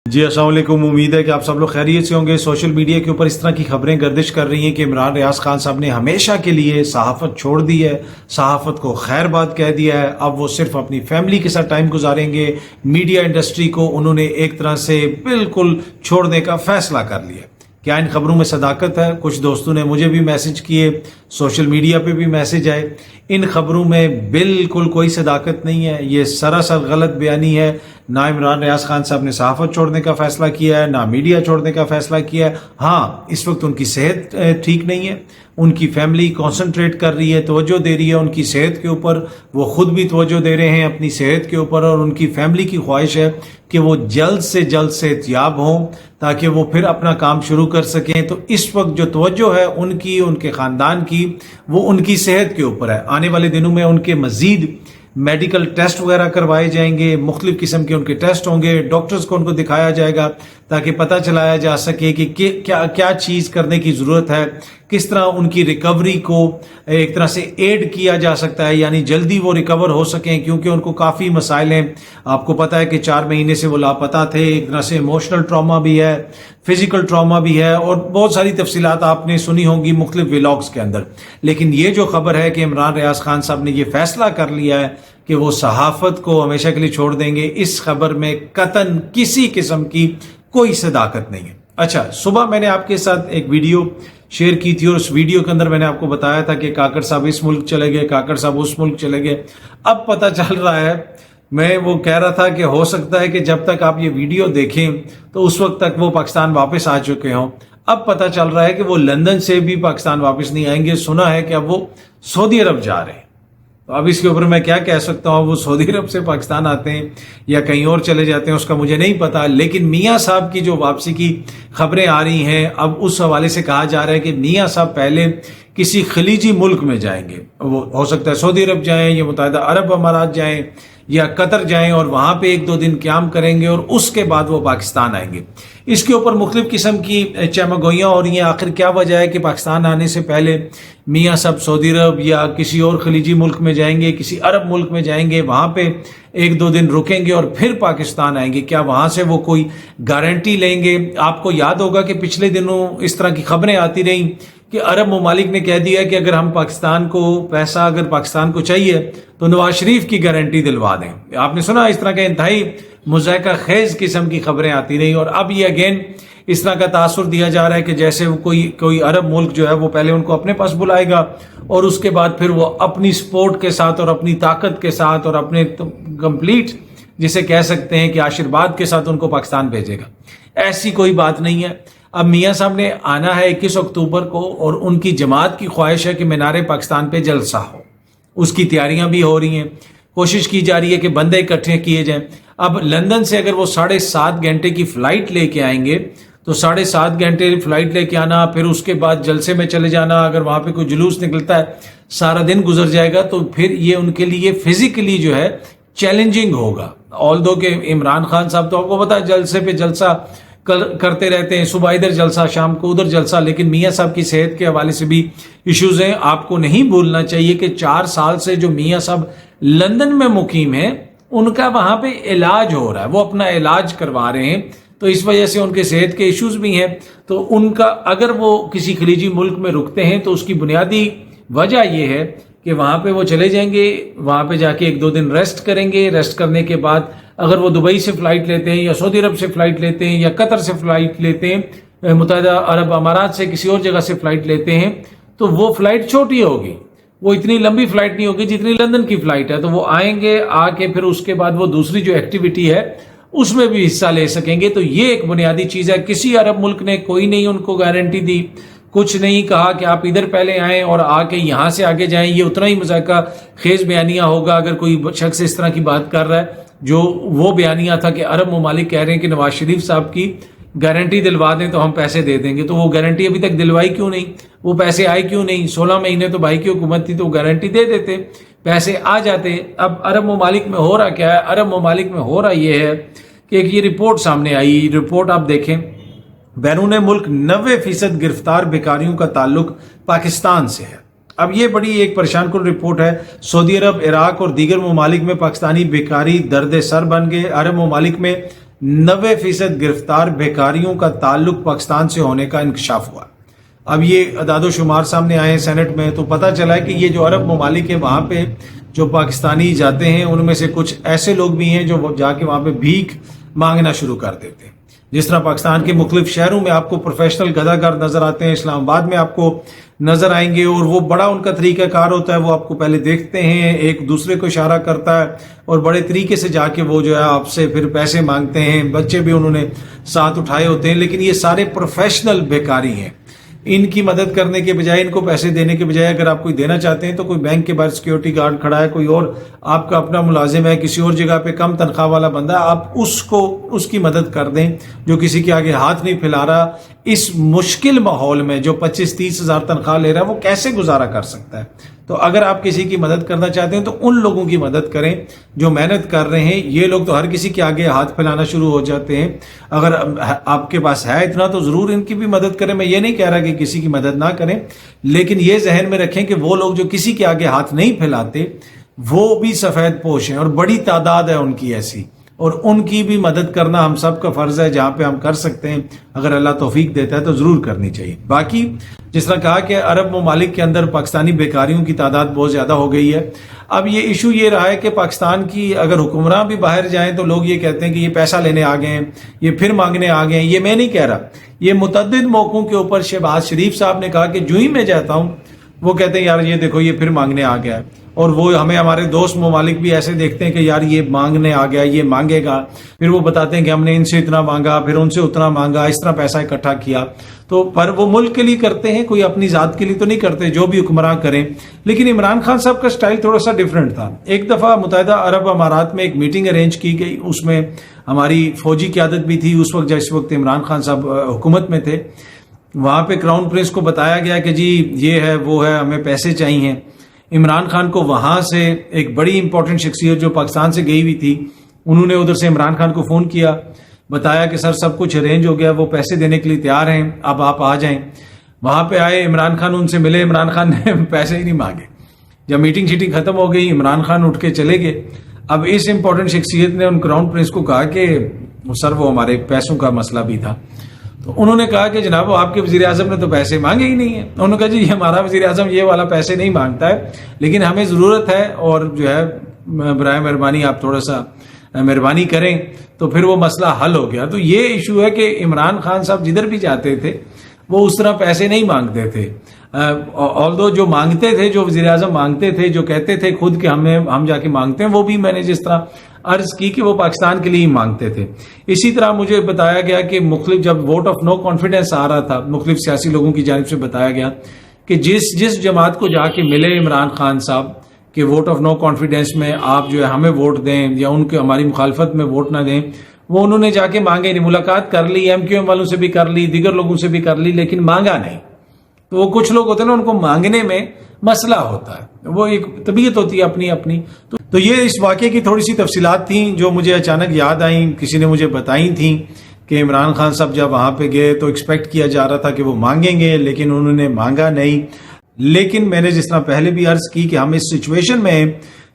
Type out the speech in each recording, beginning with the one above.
जी अस्सलाम वालेकुम। उम्मीद है कि आप सब लोग खैरियत से होंगे। सोशल मीडिया के ऊपर इस तरह की खबरें गर्दिश कर रही हैं कि इमरान रियाज खान साहब ने हमेशा के लिए सहाफ़त छोड़ दी है, सहाफ़त को खैर बात कह दिया है। अब वो सिर्फ अपनी फैमिली के साथ टाइम गुजारेंगे। मीडिया इंडस्ट्री को उन्होंने एक तरह से बिल्कुल छोड़ने का फैसला कर लिया। क्या इन खबरों में सदाकत है? कुछ दोस्तों ने मुझे भी मैसेज किए, सोशल मीडिया पे भी मैसेज आए। इन खबरों में बिल्कुल कोई सदाकत नहीं है, ये सरासर गलत बयानी है। ना इमरान रियाज खान साहब ने सहाफ़त छोड़ने का फैसला किया है, ना मीडिया छोड़ने का फैसला किया है। हाँ, इस वक्त उनकी सेहत ठीक नहीं है, उनकी फैमिली कॉन्सेंट्रेट कर रही है, तवज्जो दे रही है उनकी सेहत के ऊपर। वो खुद भी तवज्जो दे रहे हैं अपनी सेहत के ऊपर, और उनकी फैमिली की ख्वाहिश है कि वो जल्द से जल्द सेहतियाब हों ताकि वो फिर अपना काम शुरू कर सकें। तो इस वक्त जो तवज्जो है उनकी, उनके ख़ानदान की, वो उनकी सेहत के ऊपर है। आने वाले दिनों में उनके मज़ीद मेडिकल टेस्ट वगैरह करवाए जाएंगे, मुख्तलिफ किस्म के उनके टेस्ट होंगे, डॉक्टर्स को उनको दिखाया जाएगा ताकि पता चलाया जा सके कि क्या क्या चीज़ करने की ज़रूरत है, किस तरह उनकी रिकवरी को एक तरह से एड किया जा सकता है, यानी जल्दी वो रिकवर हो सकें, क्योंकि उनको काफ़ी मसाइल हैं। आपको पता है कि 4 महीने से वो लापता थे। एक तरह से इमोशनल ट्रॉमा भी है, फिजिकल ट्रॉमा भी है, और बहुत सारी तफसीलात आपने सुनी होंगी मुख्तलिफ व्लॉग्स के अंदर। लेकिन ये जो खबर है कि इमरान रियाज खान साहब ने ये फैसला कर लिया है कि वो सहाफ़त को हमेशा के लिए छोड़ देंगे, इस खबर में कतन किसी किस्म की कोई सदाकत नहीं है। अच्छा, सुबह मैंने आपके साथ एक वीडियो शेयर की थी, और उस वीडियो के अंदर मैंने आपको बताया था कि काकड़ साहब इस मुल्क चले गए, काकड़ साहब उस मुल्क चले गए। अब पता चल रहा है, मैं वो कह रहा था कि हो सकता है कि जब तक आप ये वीडियो देखें तो उस वक्त तक वो पाकिस्तान वापस आ चुके हों। अब पता चल रहा है कि वो लंदन से भी पाकिस्तान वापस नहीं आएंगे। सुना है कि अब वो सऊदी अरब जा रहे हैं। तो अब इसके ऊपर मैं क्या कह सकता हूँ, वो सऊदी अरब से पाकिस्तान आते हैं या कहीं और चले जाते हैं उसका मुझे नहीं पता। लेकिन मियाँ साहब की जो वापसी की खबरें आ रही हैं, अब उस हवाले से कहा जा रहा है कि मियाँ साहब पहले किसी खलीजी मुल्क में जाएंगे। वो हो सकता है सऊदी अरब जाएं, या मुत्तहिदा अरब अमारात जाएं, या कतर जाएं, और वहां पे 1-2 दिन क्याम करेंगे, और उसके बाद वो पाकिस्तान आएंगे। इसके ऊपर मुख्तलिफ किस्म की चमगोइयाँ हो रही हैं। आखिर क्या वजह है कि पाकिस्तान आने से पहले मियाँ साहब सऊदी अरब या किसी और खलीजी मुल्क में जाएंगे, किसी अरब मुल्क में जाएंगे, वहां पे 1-2 दिन रुकेंगे और फिर पाकिस्तान आएंगे? क्या वहां से वो कोई गारंटी लेंगे? आपको याद होगा कि पिछले दिनों इस तरह की खबरें आती रहीं कि अरब ममालिक ने कह दिया कि अगर हम पाकिस्तान को पैसा, अगर पाकिस्तान को चाहिए तो नवाज शरीफ की गारंटी दिलवा दें। आपने सुना इस तरह के इंतहाई मुज़ाहिका खेज किस्म की खबरें आती रही, और अब ये अगेन इस तरह का तासुर दिया जा रहा है कि जैसे कोई अरब मुल्क जो है वो पहले उनको अपने पास बुलाएगा, और उसके बाद फिर वो अपनी सपोर्ट के साथ और अपनी ताकत के साथ और अपने कंप्लीट, जिसे कह सकते हैं कि आशीर्वाद के साथ, उनको पाकिस्तान भेजेगा। ऐसी कोई बात नहीं है। अब मियाँ साहब ने आना है 21 अक्टूबर को, और उनकी जमात की ख्वाहिश है कि मीनार पाकिस्तान पे जलसा हो। उसकी तैयारियां भी हो रही हैं, कोशिश की जा रही है कि बंदे इकट्ठे किए जाएं। अब लंदन से अगर वो 7.5 घंटे की फ्लाइट लेके आएंगे, तो 7.5 घंटे फ्लाइट लेके आना, फिर उसके बाद जलसे में चले जाना, अगर वहां पे कोई जुलूस निकलता है सारा दिन गुजर जाएगा, तो फिर ये उनके लिए फिजिकली जो है चैलेंजिंग होगा। ऑल्दो के इमरान खान साहब तो आपको पता है जलसे पे जलसा करते रहते हैं, सुबह इधर जलसा, शाम को उधर जलसा। लेकिन मियाँ साहब की सेहत के हवाले से भी इश्यूज हैं। आपको नहीं भूलना चाहिए कि 4 साल से जो मियाँ साहब लंदन में मुकीम हैं, उनका वहां पे इलाज हो रहा है, वो अपना इलाज करवा रहे हैं, तो इस वजह से उनके सेहत के इश्यूज भी हैं। तो उनका, अगर वो किसी खलीजी मुल्क में रुकते हैं तो उसकी बुनियादी वजह यह है कि वहां पे वो चले जाएंगे, वहां पे जाके 1-2 दिन रेस्ट करेंगे। रेस्ट करने के बाद अगर वो दुबई से फ्लाइट लेते हैं, या सऊदी अरब से फ्लाइट लेते हैं, या कतर से फ्लाइट लेते हैं, मुत्तहिदा अरब अमारात से किसी और जगह से फ्लाइट लेते हैं, तो वो फ्लाइट छोटी होगी, वो इतनी लंबी फ्लाइट नहीं होगी जितनी लंदन की फ्लाइट है। तो वो आएंगे, आके फिर उसके बाद वो दूसरी जो एक्टिविटी है उसमें भी हिस्सा ले सकेंगे। तो ये एक बुनियादी चीज है। किसी अरब मुल्क ने कोई नहीं उनको गारंटी दी, कुछ नहीं कहा कि आप इधर पहले आएं और आके यहां से आगे जाएं। ये उतना ही मुज़ाहिका खेज बयानिया होगा अगर कोई शख्स इस तरह की बात कर रहा है, जो वो बयानिया था कि अरब ममालिक कह रहे हैं कि नवाज शरीफ साहब की गारंटी दिलवा दें तो हम पैसे दे देंगे। तो वो गारंटी अभी तक दिलवाई क्यों नहीं, वो पैसे आए क्यों नहीं? 16 महीने तो भाई की हुकूमत थी, तो गारंटी दे देते, पैसे आ जाते। अब अरब ममालिक में हो रहा क्या है? अरब ममालिक में हो रहा ये है कि एक ये रिपोर्ट सामने आई, रिपोर्ट आप देखें, बैरून मुल्क 90% गिरफ्तार बेकारियों का ताल्लुक पाकिस्तान से है। अब ये बड़ी एक परेशान कुन रिपोर्ट है। सऊदी अरब, इराक और दीगर ममालिक में पाकिस्तानी बेकारी दर्द सर बन गए। अरब ममालिक में 90% گرفتار بیکاریوں کا تعلق پاکستان سے ہونے کا انکشاف ہوا۔ اب یہ اعداد و شمار سامنے آئے ہیں سینٹ میں، تو پتہ چلا ہے کہ یہ جو عرب ممالک ہیں وہاں پہ جو پاکستانی جاتے ہیں ان میں سے کچھ ایسے لوگ بھی ہیں جو جا کے وہاں پہ بھیک مانگنا شروع کر دیتے ہیں۔ جس طرح پاکستان کے مختلف شہروں میں آپ کو پروفیشنل گداگر نظر آتے ہیں، اسلام آباد میں آپ کو نظر آئیں گے، اور وہ بڑا ان کا طریقہ کار ہوتا ہے، وہ آپ کو پہلے دیکھتے ہیں، ایک دوسرے کو اشارہ کرتا ہے اور بڑے طریقے سے جا کے وہ جو ہے آپ سے پھر پیسے مانگتے ہیں، بچے بھی انہوں نے ساتھ اٹھائے ہوتے ہیں، لیکن یہ سارے پروفیشنل بیکاری ہیں۔ ان کی مدد کرنے کے بجائے، ان کو پیسے دینے کے بجائے، اگر آپ کوئی دینا چاہتے ہیں تو کوئی بینک کے باہر سیکیورٹی گارڈ کھڑا ہے، کوئی اور آپ کا اپنا ملازم ہے کسی اور جگہ پہ کم تنخواہ والا بندہ ہے، آپ اس کی مدد کر دیں جو کسی کے آگے ہاتھ نہیں پھیلا رہا۔ اس مشکل ماحول میں جو 25-30 ہزار تنخواہ لے رہا ہے وہ کیسے گزارا کر سکتا ہے؟ تو اگر آپ کسی کی مدد کرنا چاہتے ہیں تو ان لوگوں کی مدد کریں جو محنت کر رہے ہیں۔ یہ لوگ تو ہر کسی کے آگے ہاتھ پھیلانا شروع ہو جاتے ہیں۔ اگر آپ کے پاس ہے اتنا تو ضرور ان کی بھی مدد کریں۔ میں یہ نہیں کہہ رہا کہ کسی کی مدد نہ کریں، لیکن یہ ذہن میں رکھیں کہ وہ لوگ جو کسی کے آگے ہاتھ نہیں پھیلاتے وہ بھی سفید پوش ہیں، اور بڑی تعداد ہے ان کی ایسی، اور ان کی بھی مدد کرنا ہم سب کا فرض ہے۔ جہاں پہ ہم کر سکتے ہیں، اگر اللہ توفیق دیتا ہے تو ضرور کرنی چاہیے۔ باقی جس طرح کہا کہ عرب ممالک کے اندر پاکستانی بیکاریوں کی تعداد بہت زیادہ ہو گئی ہے۔ اب یہ ایشو یہ رہا ہے کہ پاکستان کی اگر حکمراں بھی باہر جائیں تو لوگ یہ کہتے ہیں کہ یہ پیسہ لینے آ گئے ہیں، یہ پھر مانگنے آ گئے ہیں۔ یہ میں نہیں کہہ رہا، یہ متعدد موقعوں کے اوپر شہباز شریف صاحب نے کہا کہ جو ہی میں جاتا ہوں وہ کہتے ہیں یار یہ دیکھو یہ پھر مانگنے آ گیا ہے، اور وہ ہمیں ہمارے دوست ممالک بھی ایسے دیکھتے ہیں کہ یار یہ مانگنے آ گیا، یہ مانگے گا، پھر وہ بتاتے ہیں کہ ہم نے ان سے اتنا مانگا، پھر ان سے اتنا مانگا، اس طرح پیسہ اکٹھا کیا۔ تو پر وہ ملک کے لیے کرتے ہیں، کوئی اپنی ذات کے لیے تو نہیں کرتے، جو بھی حکمراں کریں۔ لیکن عمران خان صاحب کا سٹائل تھوڑا سا ڈیفرنٹ تھا۔ ایک دفعہ متحدہ عرب امارات میں ایک میٹنگ ارینج کی گئی، اس میں ہماری فوجی قیادت بھی تھی اس وقت، جس وقت عمران خان صاحب حکومت میں تھے۔ وہاں پہ کراؤن پرنس کو بتایا گیا کہ جی یہ ہے وہ ہے، ہمیں پیسے چاہیے۔ عمران خان کو وہاں سے ایک بڑی امپورٹنٹ شخصیت جو پاکستان سے گئی ہوئی تھی، انہوں نے ادھر سے عمران خان کو فون کیا، بتایا کہ سر سب کچھ ارینج ہو گیا، وہ پیسے دینے کے لیے تیار ہیں، اب آپ آ جائیں۔ وہاں پہ آئے، عمران خان ان سے ملے، عمران خان نے پیسے ہی نہیں مانگے۔ جب میٹنگ شیٹنگ ختم ہو گئی، عمران خان اٹھ کے چلے گئے۔ اب اس امپورٹنٹ شخصیت نے ان کراؤن پرنس کو کہا کہ سر وہ ہمارے پیسوں کا مسئلہ بھی تھا۔ تو انہوں نے کہا کہ جناب آپ کے وزیر اعظم نے تو پیسے مانگے ہی نہیں ہیں۔ انہوں نے کہا جی ہمارا وزیر اعظم یہ والا پیسے نہیں مانگتا ہے، لیکن ہمیں ضرورت ہے، اور جو ہے برائے مہربانی آپ تھوڑا سا مہربانی کریں۔ تو پھر وہ مسئلہ حل ہو گیا۔ تو یہ ایشو ہے کہ عمران خان صاحب جدھر بھی جاتے تھے وہ اس طرح پیسے نہیں مانگتے تھے، آلدو جو مانگتے تھے، جو وزیر اعظم مانگتے تھے، جو کہتے تھے خود کہ ہم جا کے مانگتے ہیں، وہ بھی میں نے جس طرح عرض کی کہ وہ پاکستان کے لیے ہی مانگتے تھے۔ اسی طرح مجھے بتایا گیا کہ مختلف جب ووٹ آف نو کانفیڈنس آ رہا تھا، مختلف سیاسی لوگوں کی جانب سے بتایا گیا کہ جس جماعت کو جا کے ملے عمران خان صاحب کہ ووٹ آف نو کانفیڈنس میں آپ جو ہے ہمیں ووٹ دیں یا ان کے ہماری مخالفت میں ووٹ نہ دیں، وہ انہوں نے جا کے مانگے نہیں۔ ملاقات کر لی، ایم کیو ایم والوں سے بھی کر لی، دیگر لوگوں سے بھی کر لی، لیکن مانگا نہیں۔ تو وہ کچھ لوگ ہوتے ہیں نا، ان کو مانگنے میں مسئلہ ہوتا ہے، وہ ایک طبیعت ہوتی ہے اپنی اپنی۔ تو یہ اس واقعے کی تھوڑی سی تفصیلات تھیں جو مجھے اچانک یاد آئیں، کسی نے مجھے بتائی تھیں کہ عمران خان صاحب جب وہاں پہ گئے تو ایکسپیکٹ کیا جا رہا تھا کہ وہ مانگیں گے، لیکن انہوں نے مانگا نہیں۔ لیکن میں نے جس طرح پہلے بھی عرض کی کہ ہم اس سچویشن میں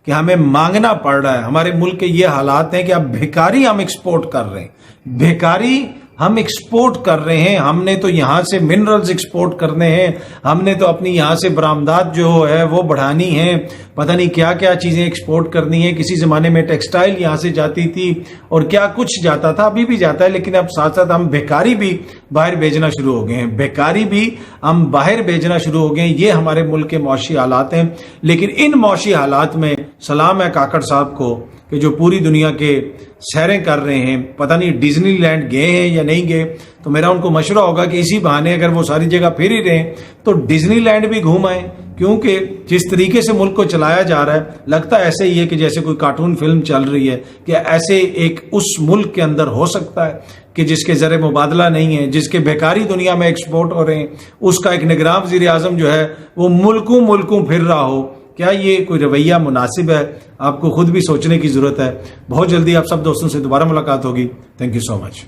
کہ ہمیں مانگنا پڑ رہا ہے، ہمارے ملک کے یہ حالات ہیں کہ اب بھیکاری ہم ایکسپورٹ کر رہے ہیں، بھیکاری ہم ایکسپورٹ کر رہے ہیں۔ ہم نے تو یہاں سے منرلز ایکسپورٹ کرنے ہیں، ہم نے تو اپنی یہاں سے برآمدات جو ہے وہ بڑھانی ہیں، پتہ نہیں کیا کیا چیزیں ایکسپورٹ کرنی ہیں۔ کسی زمانے میں ٹیکسٹائل یہاں سے جاتی تھی اور کیا کچھ جاتا تھا، ابھی بھی جاتا ہے، لیکن اب ساتھ ساتھ ہم بیکاری بھی باہر بھیجنا شروع ہو گئے ہیں، بیکاری بھی ہم باہر بھیجنا شروع ہو گئے ہیں۔ یہ ہمارے ملک کے معاشی حالات ہیں۔ لیکن ان معاشی حالات میں سلام ہے کاکڑ صاحب کو کہ جو پوری دنیا کے سیریں کر رہے ہیں، پتہ نہیں ڈزنی لینڈ گئے ہیں یا نہیں گئے، تو میرا ان کو مشورہ ہوگا کہ اسی بہانے اگر وہ ساری جگہ پھر ہی رہے تو ڈزنی لینڈ بھی گھوم آئیں، کیونکہ جس طریقے سے ملک کو چلایا جا رہا ہے لگتا ہے ایسے ہی ہے کہ جیسے کوئی کارٹون فلم چل رہی ہے، کہ ایسے ایک اس ملک کے اندر ہو سکتا ہے کہ جس کے زر مبادلہ نہیں ہے، جس کے بیکاری دنیا میں ایکسپورٹ ہو رہے ہیں، اس کا ایک نگراں وزیر اعظم جو ہے وہ ملکوں پھر رہا ہو۔ کیا یہ کوئی رویہ مناسب ہے؟ آپ کو خود بھی سوچنے کی ضرورت ہے۔ بہت جلدی آپ سب دوستوں سے دوبارہ ملاقات ہوگی۔ Thank you so much.